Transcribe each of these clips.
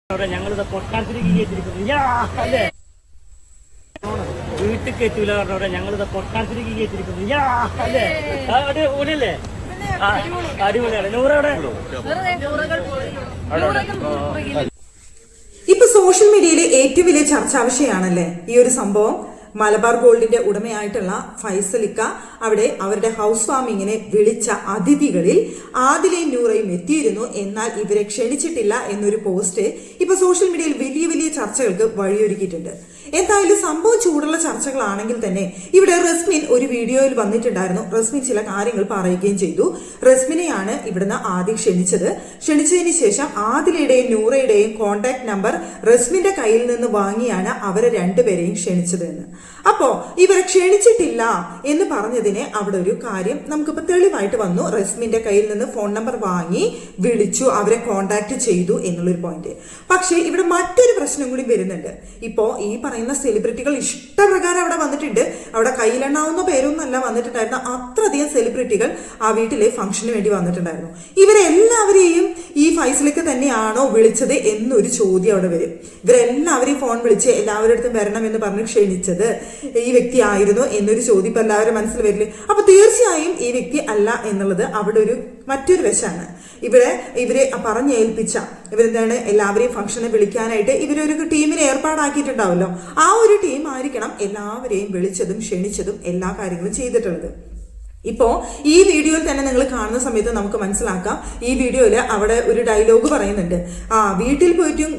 ഞങ്ങളിത് കൊട്ടാരത്തിലേക്ക് കയറ്റിരിക്കുന്നു അല്ലേ വീട്ടിൽ കയറ്റൂല പറഞ്ഞവരെ ഞങ്ങളിത് കൊട്ടാരത്തിലേക്ക് കയറ്റിരിക്കുന്നു അല്ലേ അടിപൊളിയല്ലേ അടിപൊളിയാണ് നൂറവിടെ ഇപ്പൊ സോഷ്യൽ മീഡിയയിലെ ഏറ്റവും വലിയ ചർച്ചാ വിഷയമാണല്ലേ ഈ ഒരു സംഭവം. മലബാർ ഗോൾഡിന്റെ ഉടമയായിട്ടുള്ള ഫൈസലിക്ക അവിടെ അവരുടെ ഹൗസ് വാമിങ്ങിനെ വിളിച്ച അതിഥികളിൽ ആദിലയും നൂറയും എത്തിയിരുന്നു. എന്നാൽ ഇവരെ ക്ഷണിച്ചിട്ടില്ല എന്നൊരു പോസ്റ്റ് ഇപ്പൊ സോഷ്യൽ മീഡിയയിൽ വലിയ വലിയ ചർച്ചകൾക്ക് വഴിയൊരുക്കിയിട്ടുണ്ട്. എന്തായാലും സംഭവം ചൂടുള്ള ചർച്ചകളാണെങ്കിൽ തന്നെ ഇവിടെ റസ്മിൻ ഒരു വീഡിയോയിൽ വന്നിട്ടുണ്ടായിരുന്നു. റസ്മിൻ ചില കാര്യങ്ങൾ പറയുകയും ചെയ്തു. റസ്മിനെയാണ് ഇവിടുന്ന് ആദ്യം ക്ഷണിച്ചതിന് ശേഷം ആദിലയുടെയും നൂറയുടെയും കോണ്ടാക്ട് നമ്പർ റസ്മിന്റെ കയ്യിൽ നിന്ന് വാങ്ങിയാണ് അവരെ രണ്ടുപേരെയും ക്ഷണിച്ചത് എന്ന്. അപ്പോ ഇവരെ ക്ഷണിച്ചിട്ടില്ല എന്ന് പറഞ്ഞതിന് അവിടെ ഒരു കാര്യം നമുക്കിപ്പോ തെളിവായിട്ട് വന്നു. റസ്മിന്റെ കയ്യിൽ നിന്ന് ഫോൺ നമ്പർ വാങ്ങി വിളിച്ചു, അവരെ കോണ്ടാക്ട് ചെയ്തു എന്നുള്ളൊരു പോയിന്റ്. പക്ഷേ ഇവിടെ മറ്റൊരു പ്രശ്നം കൂടി വരുന്നുണ്ട്. ഇപ്പോ ഈ പറയുന്ന സെലിബ്രിറ്റികൾ ഇഷ്ടപ്രകാരം അവിടെ വന്നിട്ടുണ്ട്. അവിടെ കയ്യിലെണ്ണാവുന്ന പേരൊന്നല്ല വന്നിട്ടുണ്ടായിരുന്നു. അത്രയധികം സെലിബ്രിറ്റികൾ ആ വീട്ടിലെ ഫംഗ്ഷന് വേണ്ടി വന്നിട്ടുണ്ടായിരുന്നു. ഇവരെല്ലാവരെയും ഈ ഫൈസലിക്ക് തന്നെയാണോ വിളിച്ചത് എന്നൊരു ചോദ്യം അവിടെ വരും. ഇവരെല്ലാവരെയും ഫോൺ വിളിച്ച് എല്ലാവരുടെ അടുത്തും വരണം എന്ന് പറഞ്ഞ് ക്ഷണിച്ചത് ഈ വ്യക്തി ആയിരുന്നു എന്നൊരു ചോദ്യം ഇപ്പൊ എല്ലാവരും മനസ്സിൽ വരില്ലേ? അപ്പൊ തീർച്ചയായും ഈ വ്യക്തി അല്ല എന്നുള്ളത് അവിടെ ഒരു മറ്റൊരു വശമാണ്. ഇവരെ പറഞ്ഞേൽപ്പിച്ച ഇവരെന്താണ് എല്ലാവരെയും ഫംഗ്ഷനെ വിളിക്കാനായിട്ട് ഇവരൊരു ടീമിനെ ഏർപ്പാടാക്കിയിട്ടുണ്ടാവല്ലോ. ആ ഒരു ടീം ആയിരിക്കണം എല്ലാവരെയും വിളിച്ചതും ക്ഷണിച്ചതും എല്ലാ കാര്യങ്ങളും ചെയ്തിട്ടുള്ളത്. ഇപ്പോ ഈ വീഡിയോയിൽ തന്നെ നിങ്ങൾ കാണുന്ന സമയത്ത് നമുക്ക് മനസ്സിലാക്കാം. ഈ വീഡിയോയില് അവിടെ ഒരു ഡയലോഗ് പറയുന്നുണ്ട്. വീട്ടിൽ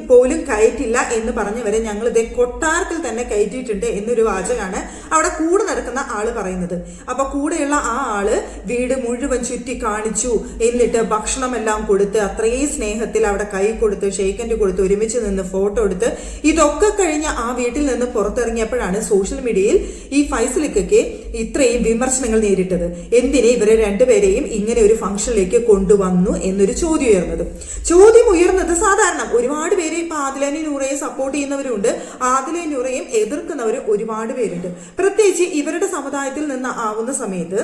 പോലും കയറ്റില്ല എന്ന് പറഞ്ഞവരെ ഞങ്ങൾ ഇതേ കൊട്ടാരത്തിൽ തന്നെ കയറ്റിയിട്ടുണ്ട് എന്നൊരു വാചകമാണ് അവിടെ കൂടെ നടക്കുന്ന ആള് പറയുന്നത്. അപ്പൊ കൂടെയുള്ള ആ ആള് വീട് മുഴുവൻ ചുറ്റി കാണിച്ചു, എന്നിട്ട് ഭക്ഷണമെല്ലാം കൊടുത്ത് അത്രയും സ്നേഹത്തിൽ അവിടെ കൈ കൊടുത്ത് ഷെയ്ക്കൻഡ് കൊടുത്ത് ഒരുമിച്ച് നിന്ന് ഫോട്ടോ എടുത്ത് ഇതൊക്കെ കഴിഞ്ഞ് ആ വീട്ടിൽ നിന്ന് പുറത്തിറങ്ങിയപ്പോഴാണ് സോഷ്യൽ മീഡിയയിൽ ഈ ഫൈസലിക്കയ്ക്ക് ഇത്രയും വിമർശനങ്ങൾ നേരിട്ടത്. എന്തിനെ ഇവരെ രണ്ടുപേരെയും ഇങ്ങനെ ഒരു ഫംഗ്ഷനിലേക്ക് കൊണ്ടുവന്നു എന്നൊരു ചോദ്യം ഉയർന്നത് സാധാരണ ഒരുപാട് പേര് ഇപ്പൊ ആദിലനെ നൂറയെ സപ്പോർട്ട് ചെയ്യുന്നവരുണ്ട്, ആദിലെ നൂറയും എതിർക്കുന്നവരും ഒരുപാട് പേരുണ്ട്. പ്രത്യേകിച്ച് ഇവരുടെ സമുദായത്തിൽ നിന്ന് ആവുന്ന സമയത്ത്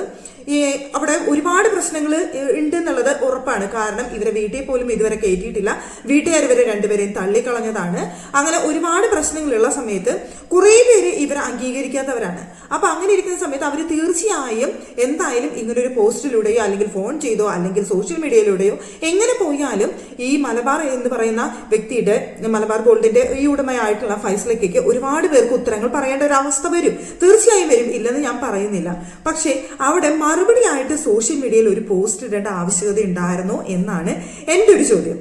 അവിടെ ഒരുപാട് പ്രശ്നങ്ങൾ ഉണ്ട് എന്നുള്ളത് ഉറപ്പാണ്. കാരണം ഇവരെ വീട്ടിൽ പോലും ഇതുവരെ കയറ്റിയിട്ടില്ല, വീട്ടുകാർ ഇവരെ രണ്ടുപേരെയും തള്ളിക്കളഞ്ഞതാണ്. അങ്ങനെ ഒരുപാട് പ്രശ്നങ്ങളുള്ള സമയത്ത് കുറെ പേര് ഇവരെ അംഗീകരിക്കാത്തവരാണ്. അപ്പൊ അങ്ങനെ ഇരിക്കുന്ന സമയത്ത് അവർ തീർച്ചയായും എന്തായാലും ഇങ്ങനൊരു പോസ്റ്റിലൂടെയോ അല്ലെങ്കിൽ ഫോൺ ചെയ്തോ അല്ലെങ്കിൽ സോഷ്യൽ മീഡിയയിലൂടെയോ എങ്ങനെ പോയാലും ഈ മലബാർ എന്ന് പറയുന്ന വ്യക്തിയുടെ മലബാർ ഗോൾഡിന്റെ ഈ ഉടമയായിട്ടുള്ള ഫൈസലിക്കയ്ക്ക് ഒരുപാട് പേർക്ക് ഉത്തരങ്ങൾ പറയേണ്ട ഒരു അവസ്ഥ വരും. തീർച്ചയായും വരും, ഇല്ലെന്ന് ഞാൻ പറയുന്നില്ല. പക്ഷേ അവിടെ മറുപടിയായിട്ട് സോഷ്യൽ മീഡിയയിൽ ഒരു പോസ്റ്റ് ഇടേണ്ട ആവശ്യകത ഉണ്ടായിരുന്നോ എന്നാണ് എൻ്റെ ഒരു ചോദ്യം.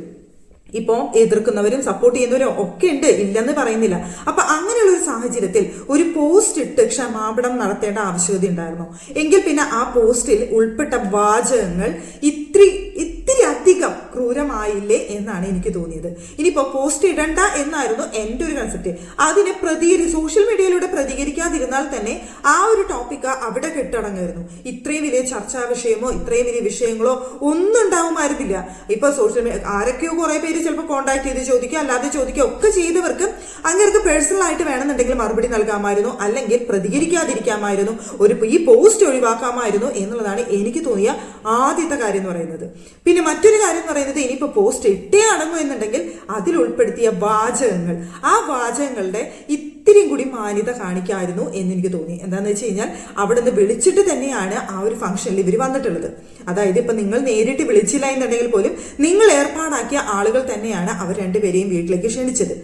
ഇപ്പോ എതിർക്കുന്നവരും സപ്പോർട്ട് ചെയ്യുന്നവരും ഒക്കെ ഉണ്ട്, ഇല്ലെന്ന് പറയുന്നില്ല. അപ്പൊ അങ്ങനെയുള്ള ഒരു സാഹചര്യത്തിൽ ഒരു പോസ്റ്റ് ഇട്ട് ക്ഷമാപണം നടത്തേണ്ട ആവശ്യകത ഉണ്ടായിരുന്നു എങ്കിൽ പിന്നെ ആ പോസ്റ്റിൽ ഉൾപ്പെട്ട വാചകങ്ങൾ ഇത്തിരി അധികം ക്രൂരമായില്ലേ എന്നാണ് എനിക്ക് തോന്നിയത്. ഇനിയിപ്പോ പോസ്റ്റ് ഇടണ്ട എന്നായിരുന്നു എൻ്റെ ഒരു കൺസെപ്റ്റ്. അതിനെ സോഷ്യൽ മീഡിയയിലൂടെ പ്രതികരിക്കാതിരുന്നാൽ തന്നെ ആ ഒരു ടോപ്പിക് അവിടെ കെട്ടടങ്ങായിരുന്നു. ഇത്രയും വലിയ ചർച്ചാ വിഷയമോ ഇത്രയും വലിയ വിഷയങ്ങളോ ഒന്നും ഉണ്ടാവുമായിരുന്നില്ല. ഇപ്പൊ സോഷ്യൽ മീഡിയ ആരൊക്കെയോ കുറെ പേര് ചിലപ്പോൾ കോണ്ടാക്ട് ചെയ്ത് ചോദിക്കുക, അല്ലാതെ ചോദിക്കുക ഒക്കെ ചെയ്തവർക്ക് അങ്ങനെയൊക്കെ പേഴ്സണൽ ആയിട്ട് വേണമെന്നുണ്ടെങ്കിൽ മറുപടി നൽകാമായിരുന്നു, അല്ലെങ്കിൽ പ്രതികരിക്കാതിരിക്കാമായിരുന്നു, ഈ പോസ്റ്റ് ഒഴിവാക്കാമായിരുന്നു എന്നുള്ളതാണ് എനിക്ക് തോന്നിയ ആദ്യത്തെ കാര്യം എന്ന് പറയുന്നത്. പിന്നെ മറ്റൊരു കാര്യം എന്ന് പറയുന്നത് ഇനിയിപ്പോ പോസ്റ്റ് ഇട്ടേ അടങ്ങും എന്നുണ്ടെങ്കിൽ അതിൽ ഉൾപ്പെടുത്തിയ വാചകങ്ങൾ, ആ വാചകങ്ങളുടെ ഇത്തിരി കൂടി മാന്യത കാണിക്കായിരുന്നു എന്നെനിക്ക് തോന്നി. എന്താന്ന് വെച്ച് കഴിഞ്ഞാൽ അവിടെ നിന്ന് വിളിച്ചിട്ട് തന്നെയാണ് ആ ഒരു ഫംഗ്ഷനിൽ ഇവർ വന്നിട്ടുള്ളത്. അതായത് ഇപ്പൊ നിങ്ങൾ നേരിട്ട് വിളിച്ചില്ല എന്നുണ്ടെങ്കിൽ പോലും നിങ്ങൾ ഏർപ്പാടാക്കിയ ആളുകൾ തന്നെയാണ് അവർ രണ്ടുപേരെയും വീട്ടിലേക്ക് ക്ഷണിച്ചത്.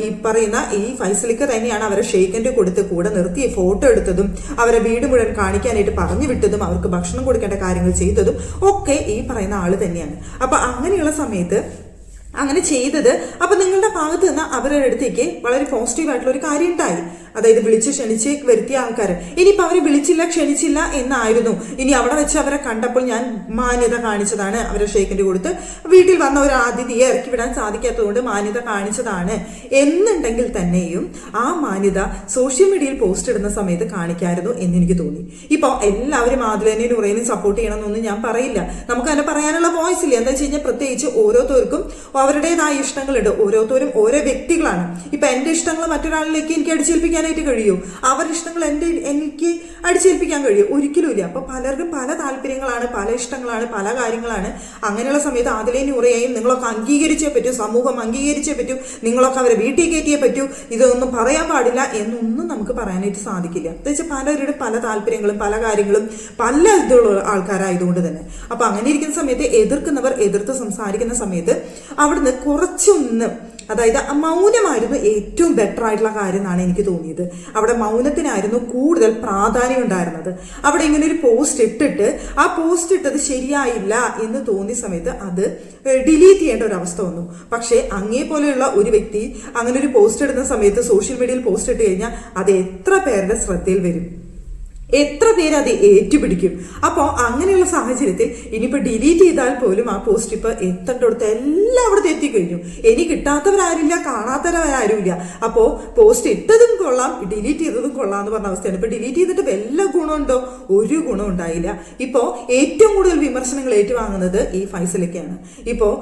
ഈ പറയുന്ന ഈ ഫൈസലിക്ക തന്നെയാണ് അവരെ ഷെയ്ക്കൻഡ് കൊടുത്ത് കൂടെ നിർത്തി ഫോട്ടോ എടുത്തതും അവരെ വീട് മുഴുവൻ കാണിക്കാനായിട്ട് പറഞ്ഞു വിട്ടതും അവർക്ക് ഭക്ഷണം കൊടുക്കേണ്ട കാര്യങ്ങൾ ചെയ്തതും ഒക്കെ ഈ പറയുന്ന ആള് തന്നെയാണ്. അപ്പൊ അങ്ങനെയുള്ള സമയത്ത് അങ്ങനെ ചെയ്തത് അപ്പൊ നിങ്ങളുടെ ഭാഗത്ത് നിന്ന് അവരുടെ അടുത്തേക്ക് വളരെ പോസിറ്റീവായിട്ടുള്ള ഒരു കാര്യം ഉണ്ടായി. അതായത് വിളിച്ച് ക്ഷണിച്ച് വരുത്തിയ ആൾക്കാർ ഇനിയിപ്പോൾ അവരെ വിളിച്ചില്ല ക്ഷണിച്ചില്ല എന്നായിരുന്നു. ഇനി അവിടെ വെച്ച് അവരെ കണ്ടപ്പോൾ ഞാൻ മാന്യത കാണിച്ചതാണ്, അവരെ ഷേക്കിൻ്റെ കൊടുത്ത് വീട്ടിൽ വന്ന ഒരു അതിഥിയെ ഇറക്കി വിടാൻ സാധിക്കാത്തതുകൊണ്ട് മാന്യത കാണിച്ചതാണ് എന്നുണ്ടെങ്കിൽ തന്നെയും ആ മാന്യത സോഷ്യൽ മീഡിയയിൽ പോസ്റ്റ് ഇടുന്ന സമയത്ത് കാണിക്കായിരുന്നു എന്നെനിക്ക് തോന്നി. ഇപ്പോൾ എല്ലാവരും ആദിലനെയും നൂറേനെയും സപ്പോർട്ട് ചെയ്യണമെന്നൊന്നും ഞാൻ പറയില്ല. നമുക്ക് അതിനെ പറയാനുള്ള വോയിസ് ഇല്ല. എന്താ വെച്ച് കഴിഞ്ഞാൽ പ്രത്യേകിച്ച് ഓരോരുത്തർക്കും അവരുടേതായ ഇഷ്ടങ്ങളുണ്ട്. ഓരോരുത്തരും ഓരോ വ്യക്തികളാണ്. ഇപ്പൊ എന്റെ ഇഷ്ടങ്ങൾ മറ്റൊരാളിലേക്ക് എനിക്ക് അടിച്ചേൽപ്പിക്കാൻ അടിച്ചേൽപ്പിക്കാനായിട്ട് കഴിയുമോ? അവരുടെ ഇഷ്ടങ്ങൾ എനിക്ക് അടിച്ചേൽപ്പിക്കാൻ കഴിയും? ഒരിക്കലും ഇല്ല. അപ്പൊ പലർക്കും പല താല്പര്യങ്ങളാണ്, പല ഇഷ്ടങ്ങളാണ്, പല കാര്യങ്ങളാണ്. അങ്ങനെയുള്ള സമയത്ത് ആദിലയും നൂറയെയും നിങ്ങളൊക്കെ അംഗീകരിച്ചേ പറ്റൂ, സമൂഹം അംഗീകരിച്ചേ പറ്റൂ, നിങ്ങളൊക്കെ അവരെ വീട്ടിൽ കയറ്റിയേ പറ്റൂ, ഇതൊന്നും പറയാൻ പാടില്ല എന്നൊന്നും നമുക്ക് പറയാനായിട്ട് സാധിക്കില്ല. എന്ന് വെച്ചാൽ പലരുടെ പല താല്പര്യങ്ങളും പല കാര്യങ്ങളും പല ഇതുള്ള ആൾക്കാരായതുകൊണ്ട് തന്നെ. അപ്പൊ അങ്ങനെ ഇരിക്കുന്ന സമയത്ത് എതിർക്കുന്നവർ എതിർത്ത് സംസാരിക്കുന്ന സമയത്ത് അവിടുന്ന് കുറച്ചൊന്ന്, അതായത് മൗനമായിരുന്നു ഏറ്റവും ബെറ്റർ ആയിട്ടുള്ള കാര്യം എന്നാണ് എനിക്ക് തോന്നിയത്. അവിടെ മൗനത്തിനായിരുന്നു കൂടുതൽ പ്രാധാന്യം ഉണ്ടായിരുന്നത്. അവിടെ ഇങ്ങനെ ഒരു പോസ്റ്റ് ഇട്ടിട്ട് ആ പോസ്റ്റ് ഇട്ടത് ശരിയായില്ല എന്ന് തോന്നിയ സമയത്ത് അത് ഡിലീറ്റ് ചെയ്യേണ്ട ഒരു അവസ്ഥ വന്നു. പക്ഷേ അങ്ങേ പോലെയുള്ള ഒരു വ്യക്തി അങ്ങനെ ഒരു പോസ്റ്റ് ഇടുന്ന സമയത്ത് സോഷ്യൽ മീഡിയയിൽ പോസ്റ്റ് ഇട്ട് കഴിഞ്ഞാൽ അത് എത്ര പേരുടെ ശ്രദ്ധയിൽ വരും, എത്ര പേര് അത് ഏറ്റുപിടിക്കും. അപ്പോൾ അങ്ങനെയുള്ള സാഹചര്യത്തിൽ ഇനിയിപ്പോൾ ഡിലീറ്റ് ചെയ്താൽ പോലും ആ പോസ്റ്റ് ഇപ്പോൾ എത്തേണ്ടടുത്ത് എല്ലായിടത്തും എത്തിക്കഴിഞ്ഞു. ഇനി കിട്ടാത്തവരാരുമില്ല, കാണാത്തവരാരുമില്ല. അപ്പോൾ പോസ്റ്റ് ഇട്ടതും കൊള്ളാം, ഡിലീറ്റ് ചെയ്തതും കൊള്ളാം എന്ന് പറഞ്ഞ അവസ്ഥയാണ്. ഇപ്പോൾ ഡിലീറ്റ് ചെയ്തിട്ട് വല്ല ഗുണമുണ്ടോ? ഒരു ഗുണം ഉണ്ടായില്ല. ഇപ്പോൾ ഏറ്റവും കൂടുതൽ വിമർശനങ്ങൾ ഏറ്റുവാങ്ങുന്നത് ഈ ഫൈസലൊക്കെയാണ്. ഇപ്പോൾ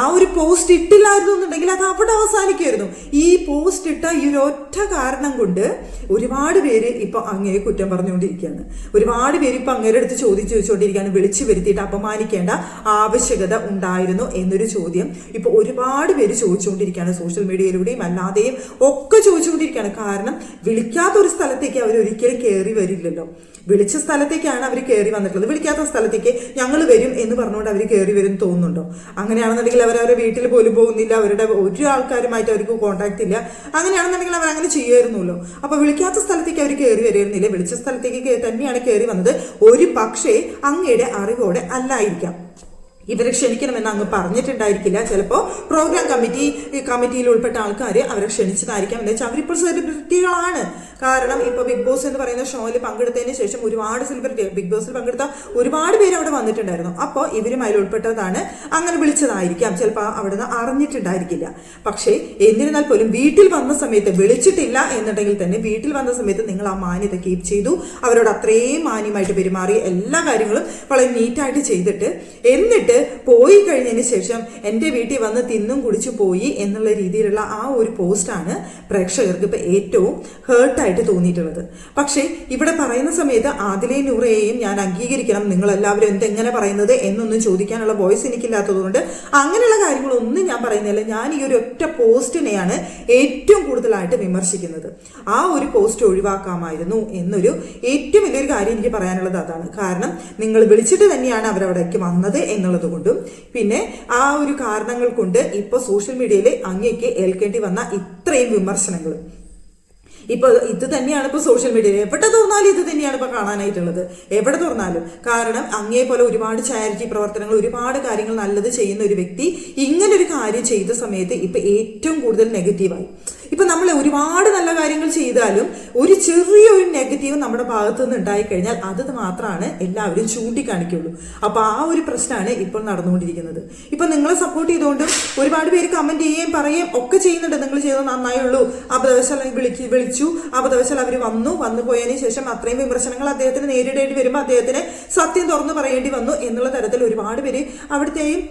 ആ ഒരു പോസ്റ്റ് ഇട്ടില്ലായിരുന്നു എന്നുണ്ടെങ്കിൽ അത് അവിടെ അവസാനിക്കുമായിരുന്നു. ഈ പോസ്റ്റ് ഇട്ട ഈ ഒരു ഒറ്റ കാരണം കൊണ്ട് ഒരുപാട് പേര് ഇപ്പൊ അങ്ങയെ കുറ്റം പറഞ്ഞുകൊണ്ടിരിക്കുകയാണ്. ഒരുപാട് പേര് ഇപ്പൊ അങ്ങയുടെ അടുത്ത് ചോദിച്ചുകൊണ്ടിരിക്കുകയാണ്, വിളിച്ചു വരുത്തിയിട്ട് അപമാനിക്കേണ്ട ആവശ്യകത ഉണ്ടായിരുന്നു എന്നൊരു ചോദ്യം ഇപ്പൊ ഒരുപാട് പേര് ചോദിച്ചുകൊണ്ടിരിക്കുകയാണ്. സോഷ്യൽ മീഡിയയിലൂടെയും അല്ലാതെയും ഒക്കെ ചോദിച്ചുകൊണ്ടിരിക്കുകയാണ്. കാരണം വിളിക്കാത്ത ഒരു സ്ഥലത്തേക്ക് അവർ ഒരിക്കലും കയറി വരില്ലല്ലോ. വിളിച്ച സ്ഥലത്തേക്കാണ് അവർ കയറി വന്നിട്ടുള്ളത്. വിളിക്കാത്ത സ്ഥലത്തേക്ക് ഞങ്ങൾ വരും എന്ന് പറഞ്ഞുകൊണ്ട് അവർ കയറി വരും തോന്നുന്നുണ്ടോ? അങ്ങനെയാണെന്നുണ്ടെങ്കിൽ അവരവരുടെ വീട്ടിൽ പോലും പോകുന്നില്ല, അവരുടെ ഒരു ആൾക്കാരുമായിട്ട് അവർക്ക് കോൺടാക്ട് ഇല്ല. അങ്ങനെയാണെന്നുണ്ടെങ്കിൽ അവർ അങ്ങനെ ചെയ്യുമായിരുന്നല്ലോ. അപ്പൊ വിളിക്കാത്ത സ്ഥലത്തേക്ക് അവർ കയറി വരുന്നില്ല, വിളിച്ച സ്ഥലത്തേക്ക് തന്നെയാണ് കയറി വന്നത്. ഒരു പക്ഷേ അങ്ങയുടെ അറിവോടെ അല്ലായിരിക്കാം. ഇവരെ ക്ഷണിക്കണമെന്ന് അങ്ങ് പറഞ്ഞിട്ടുണ്ടായിരിക്കില്ല. ചിലപ്പോൾ പ്രോഗ്രാം കമ്മിറ്റിയിൽ ഉൾപ്പെട്ട ആൾക്കാർ അവരെ ക്ഷണിച്ചതായിരിക്കാം. എന്താ വെച്ചാൽ അവരിപ്പോൾ സെലിബ്രിറ്റികളാണ്. കാരണം ഇപ്പൊ ബിഗ് ബോസ് എന്ന് പറയുന്ന ഷോയിൽ പങ്കെടുത്തതിന് ശേഷം ഒരുപാട് സെലിബ്രിറ്റി, ബിഗ് ബോസിൽ പങ്കെടുത്ത ഒരുപാട് പേര് അവിടെ വന്നിട്ടുണ്ടായിരുന്നു. അപ്പോൾ ഇവരും അതിൽ ഉൾപ്പെട്ടതാണ്, അങ്ങനെ വിളിച്ചതായിരിക്കാം. ചിലപ്പോൾ അവിടുന്ന് അറിഞ്ഞിട്ടുണ്ടായിരിക്കില്ല. പക്ഷേ എന്നിരുന്നാൽ പോലും വീട്ടിൽ വന്ന സമയത്ത് വിളിച്ചിട്ടില്ല എന്നുണ്ടെങ്കിൽ തന്നെ വീട്ടിൽ വന്ന സമയത്ത് നിങ്ങൾ ആ മാന്യത കീപ്പ് ചെയ്തു. അവരോട് അത്രയും മാന്യമായിട്ട് പെരുമാറി എല്ലാ കാര്യങ്ങളും വളരെ നീറ്റായിട്ട് ചെയ്തിട്ട് എന്നിട്ട് പോയി കഴിഞ്ഞതിന് ശേഷം എൻ്റെ വീട്ടിൽ വന്ന് തിന്നും കുടിച്ചു പോയി എന്നുള്ള രീതിയിലുള്ള ആ ഒരു പോസ്റ്റാണ് പ്രേക്ഷകർക്ക് ഇപ്പൊ ഏറ്റവും ഹേർട്ടായിട്ട് തോന്നിയിട്ടുള്ളത്. പക്ഷേ ഇവിടെ പറയുന്ന സമയത്ത് ആദിലയും നൂറയെയും ഞാൻ അംഗീകരിക്കണം, നിങ്ങളെല്ലാവരും എന്തെങ്ങനെ പറയുന്നത് എന്നൊന്നും ചോദിക്കാനുള്ള വോയിസ് എനിക്കില്ലാത്തതുകൊണ്ട് അങ്ങനെയുള്ള കാര്യങ്ങളൊന്നും ഞാൻ പറയുന്നില്ല. ഞാൻ ഈ ഒരു ഒറ്റ പോസ്റ്റിനെയാണ് ഏറ്റവും കൂടുതലായിട്ട് വിമർശിക്കുന്നത്. ആ ഒരു പോസ്റ്റ് ഒഴിവാക്കാമായിരുന്നു എന്നൊരു ഏറ്റവും വലിയൊരു കാര്യം എനിക്ക് പറയാനുള്ളത് അതാണ്. കാരണം നിങ്ങൾ വിളിച്ചിട്ട് തന്നെയാണ് അവരവിടേക്ക് വന്നത് എന്നുള്ളത് കൊണ്ടും പിന്നെ ആ ഒരു കാരണങ്ങൾ കൊണ്ട് ഇപ്പൊ സോഷ്യൽ മീഡിയയിൽ അങ്ങേക്ക് ഏൽക്കേണ്ടി വന്ന ഇത്രയും വിമർശനങ്ങൾ ഇപ്പൊ ഇത് തന്നെയാണ് ഇപ്പൊ സോഷ്യൽ മീഡിയയിൽ എവിടെ തുറന്നാലും ഇത് തന്നെയാണ് ഇപ്പൊ കാണാനായിട്ടുള്ളത്. എവിടെ തുറന്നാലും. കാരണം അങ്ങേ പോലെ ഒരുപാട് ചാരിറ്റി പ്രവർത്തനങ്ങൾ, ഒരുപാട് കാര്യങ്ങൾ നല്ലത് ചെയ്യുന്ന ഒരു വ്യക്തി ഇങ്ങനൊരു കാര്യം ചെയ്ത സമയത്ത് ഇപ്പൊ ഏറ്റവും കൂടുതൽ നെഗറ്റീവായി. ഇപ്പൊ നമ്മൾ ഒരുപാട് നല്ല കാര്യങ്ങൾ ചെയ്താലും ഒരു ചെറിയൊരു നെഗറ്റീവ് നമ്മുടെ ഭാഗത്തു നിന്ന് ഉണ്ടായിക്കഴിഞ്ഞാൽ അത് മാത്രമാണ് എല്ലാവരും ചൂണ്ടിക്കാണിക്കുള്ളൂ. അപ്പൊ ആ ഒരു പ്രശ്നമാണ് ഇപ്പോൾ നടന്നുകൊണ്ടിരിക്കുന്നത്. ഇപ്പൊ നിങ്ങളെ സപ്പോർട്ട് ചെയ്തുകൊണ്ടും ഒരുപാട് പേര് കമന്റ് ചെയ്യുകയും പറയുകയും ഒക്കെ ചെയ്യുന്നുണ്ട്. നിങ്ങൾ ചെയ്തത് നന്നായുള്ളൂ, അബദ്ധവശാൽ വിളിച്ചു, അബദ്ധവശാൽ അവർ വന്നു പോയതിനു ശേഷം അത്രയും വിമർശനങ്ങൾ അദ്ദേഹത്തിന് നേരിടേണ്ടി വരുമ്പോൾ അദ്ദേഹത്തിന് സത്യം തുറന്നു പറയേണ്ടി വന്നു എന്നുള്ള തരത്തിൽ ഒരുപാട് പേര് അവിടുത്തെയും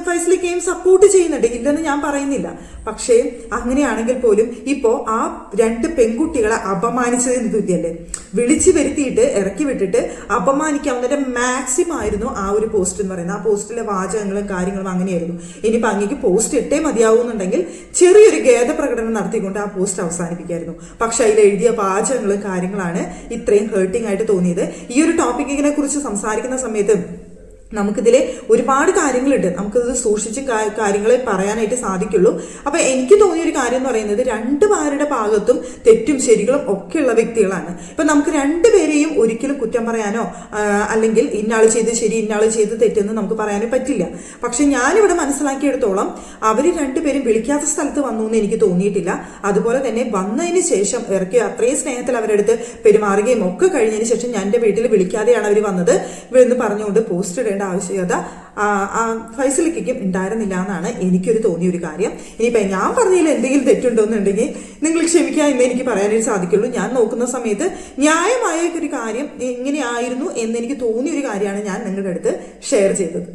ഫൈസലിക്കയും സപ്പോർട്ട് ചെയ്യുന്നുണ്ട്. ഇല്ലെന്ന് ഞാൻ പറയുന്നില്ല. പക്ഷേ അങ്ങനെയാണെങ്കിൽ പോലും ഇപ്പോ ആ രണ്ട് പെൺകുട്ടികളെ അപമാനിച്ചതിന് തുല്യല്ലേ. വിളിച്ചു വരുത്തിയിട്ട് ഇറക്കി വിട്ടിട്ട് അപമാനിക്കാവുന്നതിന്റെ മാക്സിമം ആയിരുന്നു ആ ഒരു പോസ്റ്റ് എന്ന് പറയുന്നത്. ആ പോസ്റ്റിലെ വാചകങ്ങളും കാര്യങ്ങളും അങ്ങനെയായിരുന്നു. ഇനിയിപ്പോ അങ്ങേക്ക് പോസ്റ്റ് ഇട്ടേ മതിയാവുന്നുണ്ടെങ്കിൽ ചെറിയൊരു ഖേദപ്രകടനം നടത്തിക്കൊണ്ട് ആ പോസ്റ്റ് അവസാനിപ്പിക്കായിരുന്നു. പക്ഷെ അതിൽ എഴുതിയ വാചകങ്ങളും കാര്യങ്ങളാണ് ഇത്രയും ഹേർട്ടിംഗ് ആയിട്ട് തോന്നിയത്. ഈ ഒരു ടോപ്പിക്കിനെ കുറിച്ച് സംസാരിക്കുന്ന സമയത്ത് നമുക്കിതിലെ ഒരുപാട് കാര്യങ്ങളുണ്ട്. നമുക്കിത് സൂക്ഷിച്ച് കാര്യങ്ങൾ പറയാനായിട്ട് സാധിക്കുള്ളൂ. അപ്പൊ എനിക്ക് തോന്നിയൊരു കാര്യം എന്ന് പറയുന്നത് രണ്ടുപേരുടെ ഭാഗത്തും തെറ്റും ശരികളും ഒക്കെയുള്ള വ്യക്തികളാണ്. ഇപ്പൊ നമുക്ക് രണ്ടുപേരെയും ഒരിക്കലും കുറ്റം പറയാനോ അല്ലെങ്കിൽ ഇന്നാള് ചെയ്ത് ശരി ഇന്നാള് ചെയ്ത് തെറ്റെന്ന് നമുക്ക് പറയാനോ പറ്റില്ല. പക്ഷെ ഞാനിവിടെ മനസ്സിലാക്കിയെടുത്തോളം അവര് രണ്ടുപേരും വിളിക്കാത്ത സ്ഥലത്ത് വന്നു എന്ന് എനിക്ക് തോന്നിയിട്ടില്ല. അതുപോലെ തന്നെ വന്നതിന് ശേഷം ഇറക്കി അത്രയും സ്നേഹത്തിൽ അവരെടുത്ത് പെരുമാറുകയും ഒക്കെ കഴിഞ്ഞതിന് ശേഷം ഞാൻ എൻ്റെ വീട്ടിൽ വിളിക്കാതെയാണ് അവർ വന്നത് എന്ന് പറഞ്ഞുകൊണ്ട് പോസ്റ്റ് ഇടേണ്ട ആവശ്യകത ഫൈസലിക്കും ഉണ്ടായിരുന്നില്ല എന്നാണ് എനിക്കൊരു തോന്നിയൊരു കാര്യം. ഇനിയിപ്പോൾ ഞാൻ പറഞ്ഞതിൽ എന്തെങ്കിലും തെറ്റുണ്ടോയെന്നുണ്ടെങ്കിൽ നിങ്ങൾ ക്ഷമിക്കുക എന്ന് എനിക്ക് പറയാനായിട്ട് സാധിക്കുള്ളൂ. ഞാൻ നോക്കുന്ന സമയത്ത് ന്യായമായ ഒരു കാര്യം എങ്ങനെയായിരുന്നു എന്ന് എനിക്ക് തോന്നിയൊരു കാര്യമാണ് ഞാൻ നിങ്ങളുടെ അടുത്ത് ഷെയർ ചെയ്തത്.